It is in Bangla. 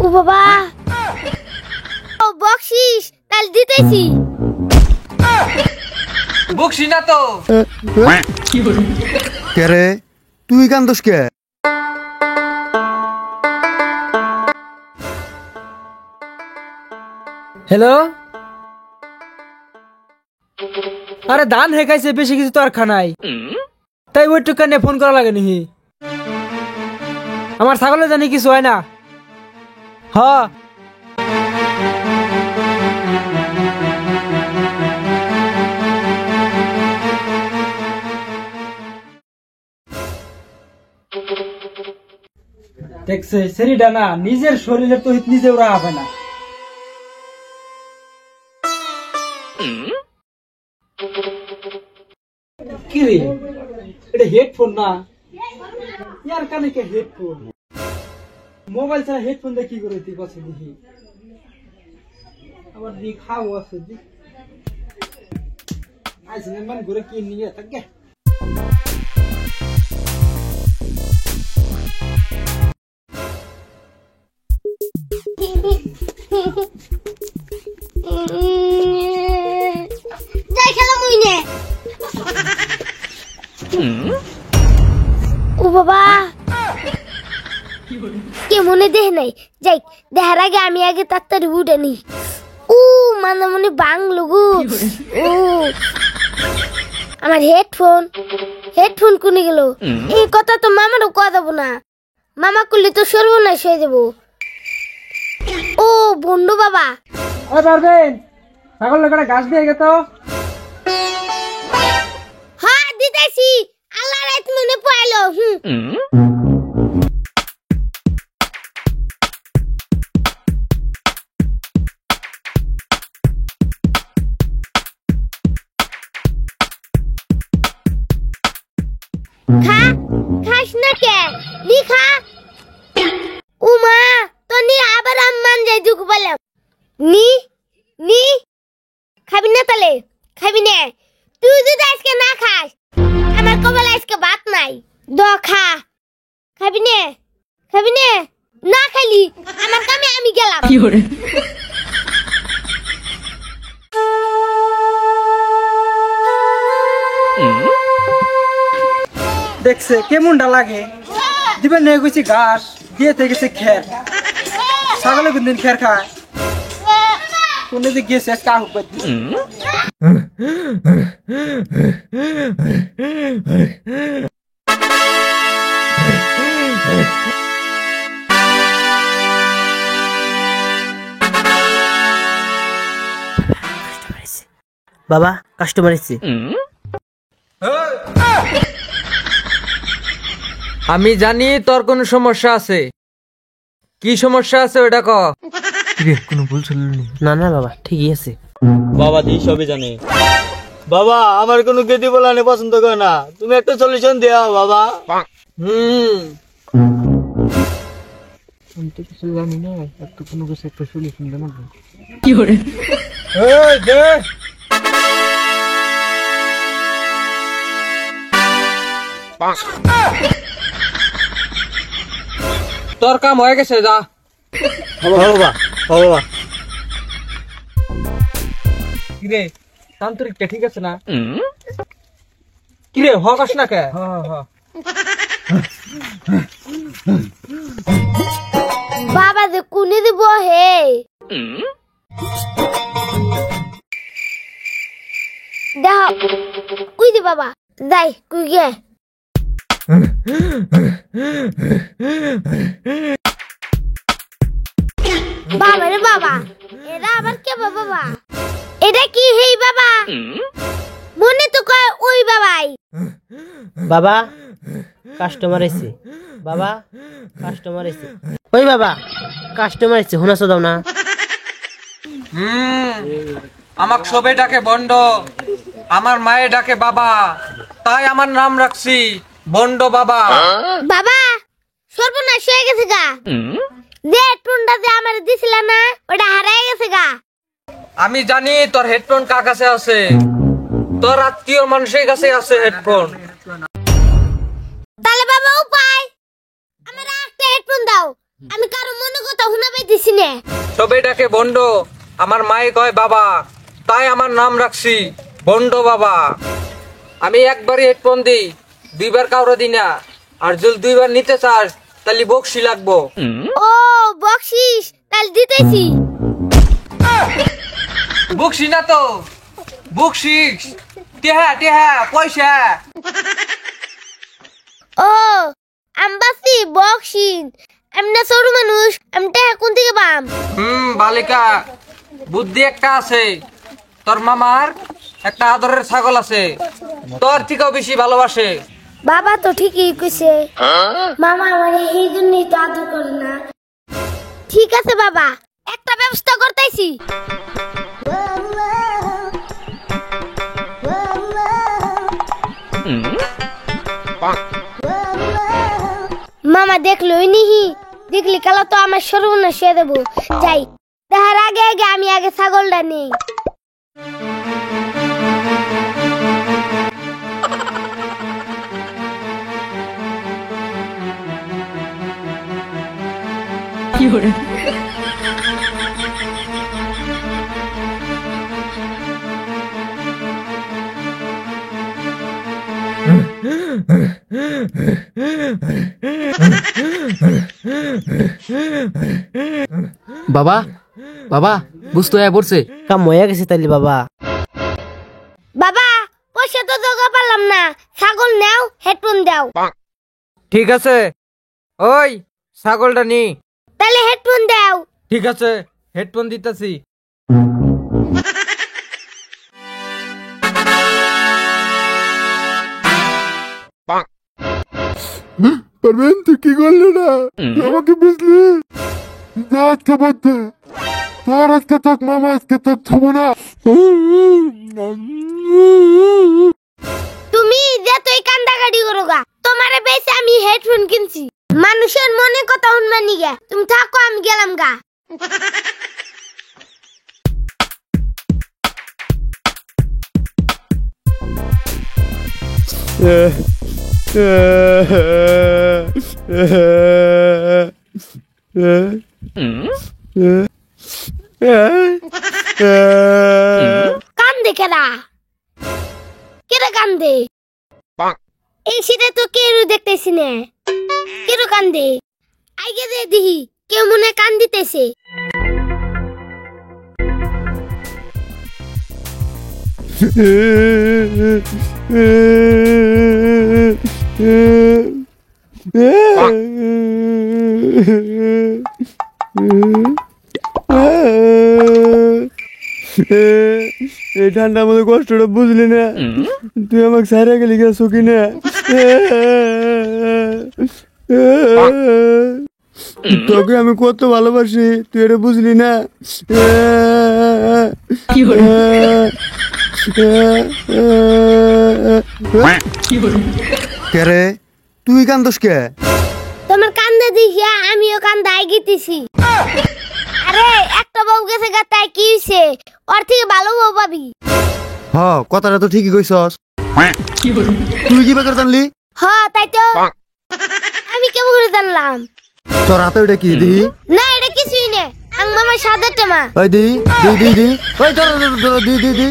ও বাবা, ও বকশিস তাল দিতেছি। বকশি না তো। কে রে তুই কান্দস কে? হ্যালো, আরে ধান হেকাইছে, বেশি কিছু তো আর খানাই, তাই ওইটুকু নিয়ে ফোন করা লাগে নিহি। আমার ছাগলে জানি কিছু হয় না। হ দেখছে সেরিডা না, নিজের শরীরের তো হিত নিজে ওরা হবে না। কি রে, এটা হেডফোন না? ইয়ার কানে কে হেডফোন? মোবাইল ছাড়া হেডফোন দিয়ে কি করে তুই পাচ্ছে দেখি? আবার দি খাও আছে দি আইস মান ঘুরে কি নিয়ে থাকে। যাই খেলা মুইনে। ও বাবা, কে মনে দেহ নাই, যাই দেখার আগে আমি আগে তাড়াতাড়ি উঠে নি। ও মানে মনে বাংলো গো। ও আমার হেডফোন কোনে গেল? এই কথা তো মামারও কথা দেবো না, মামা করলে তো সর্বনাশ হয়ে যাবো। ও বন্ধু বাবা, পারবেন ছাগল লোকেরা ঘাস দিয়ে গেতো। হ্যাঁ দিতেছি, আল্লাহ রাত মনে পাইলো। খাস না কে লিখা? উমা তো নি আবার আম্মান যাই দুঃখ বললাম। নি নি খাবি না তালে? খাবি না? তুই যদি আজকে না খাস, আমার কপালে আজকে ভাত নাই। খা, খাবি না? খাবি না? না খালি আমার কামে আমি গেলাম। কি করে দেখছে কেমনটা লাগে? দিবেন নিয়ে গেছি ঘাস, দিয়ে গেছে খের। ছাগলে কোনদিন খের খায়? কোন যে গেছে কাহ। বাবা কাস্টমার এসেছে। আমি জানি তোর কোন সমস্যা আছে। কি সমস্যা আছে ওটা ক। কোনো ভুল ছিল না? না বাবা ঠিকই আছে। বাবা দি সবই জানে। বাবা আমার কোনো গেদি বলানে পছন্দ করে না, তুমি একটা সলিউশন দাও বাবা। আমি তো কিছু জানি না, একটু কোনো কিছু একটা সলিউশন দেবো। কি করে তোর কাম হয়ে গেছে, যা। বাবা বাবা কিরে তান্ত্রিকটা ঠিক আছে না? কিরে হকাস না কে? বাবা যে কোনে দিব হে? দাও কুই দি বাবা, যাই কুই গে। বাবা রে বাবা, এরা আবার কে বাবা? এটা কি হেই বাবা? মনে তো কয় ওই বাবাই। বাবা কাস্টমার এসেছে। বাবা কাস্টমার এসেছে। ওই বাবা কাস্টমার এসেছে, হোনা দাও না। আমাক সবে ডাকে বন্ড, আমার মায়ে ডাকে বাবা, তাই আমার নাম রাখছি বন্ড বাবা। বাবা সর্বনাশ হয়ে গেছে গা। যে টুনটা যে আমার দিছিল না, ওটা হারায় গেছে গা। আমি জানি তোর হেডফোন কার কাছে আছে। তোর আত্মীয় মানুষের কাছে আছে হেডফোন। তাহলে বাবা উপায়, আমার একটা একটা হেডফোন দাও, আমি কারো মনে কথা শোনা পাইতেছি না। সবে ডাকে বন্ড, আমার মায়ে কয় বাবা, তাই আমার নাম রাখছি বন্ড বাবা। আমি একবারই হেডফোন দিই, দুইবার কাউরে দিই না। আর যদি দুইবার নিতে চাস তাহলে বকশি লাগবো। ও বকশিস, তাহলে দিতেছি। বকশি না তো, বকশিস, টেহা টেহা পয়সা। ও আমবাসি বকশিস, আমি না সরু মানুষ, আমি টাকা কোন থেকে পাম? বালিকা, বুদ্ধি একটা আছে। তোর মামার একটা আদরের ছাগল আছে, তোর থেকেও বেশি ভালোবাসে। বাবা তো ঠিকই কইছে, মামা আমার এই জন্যই তো আদর করে না। ঠিক আছে বাবা, একটা ব্যবস্থা করতেছি। মামা দেখলোই নিহি, দেখলি কালা তো আমার সর্বনাশ হয়ে দেবো। যাই, দেখার আগে আগে আমি আগে ছাগলটা নেই। বাবা বাবা বুঝতে পড়ছে। কাম হয়ে গেছে তাইলে বাবা। বাবা পয়সা তো জোগা পারলাম না, ছাগল নাও, হেডফোন দাও। ঠিক আছে, ওই ছাগলটা নি। তাহলে হেডফোন দাও। ঠিক আছে, হেডফোন দিতেছি। পারবেন তুই কি করলি না? আমাকে বুঝলি না, আজকে বাদ দে। তোর আজকে থাক মামা, আজকে তোর থবো না। তুমি যতই কান্দাকাটি করো গা, তোমারে বেশি আমি হেডফোন কিনছি। মানুষের মনে কথা শুনবানি গা, তুমি থাকো, আমি গেলাম গা। কান্দে কেডা? কেডা কান্দে? এই শীতে তো কেউ দেখতেছি না, কেউ কান্দে। আইগে যে দিহি কেউ মনে কান দিতেছে। এই ঠান্ডার মধ্যে কষ্টটা বুঝলি না, তুই আমাকে সারা গেলি গেছো কিনা? তোকে আমি কত ভালোবাসি, তুই এটা বুঝলি না? কে রে, তুই কান্দোস কে? তোমার কান্দে দেখিয়া আমিও কান্দা গিতেছি। আরে একটা বউ গেছে গা, তাই কি হইছে? ওর থেকে ভালো বউ পাবি। হ, কথাটা তো ঠিকই কইছস। তুই কি বেকার জানলি? হ তাই তো, আমি কেমন করে জানলাম? তোর হাতে ওটা কি দিহি? না এটা কিছুই না, আং মামার সাদা টেমা। ওই দি দি দি দি, ওই দি দি দি।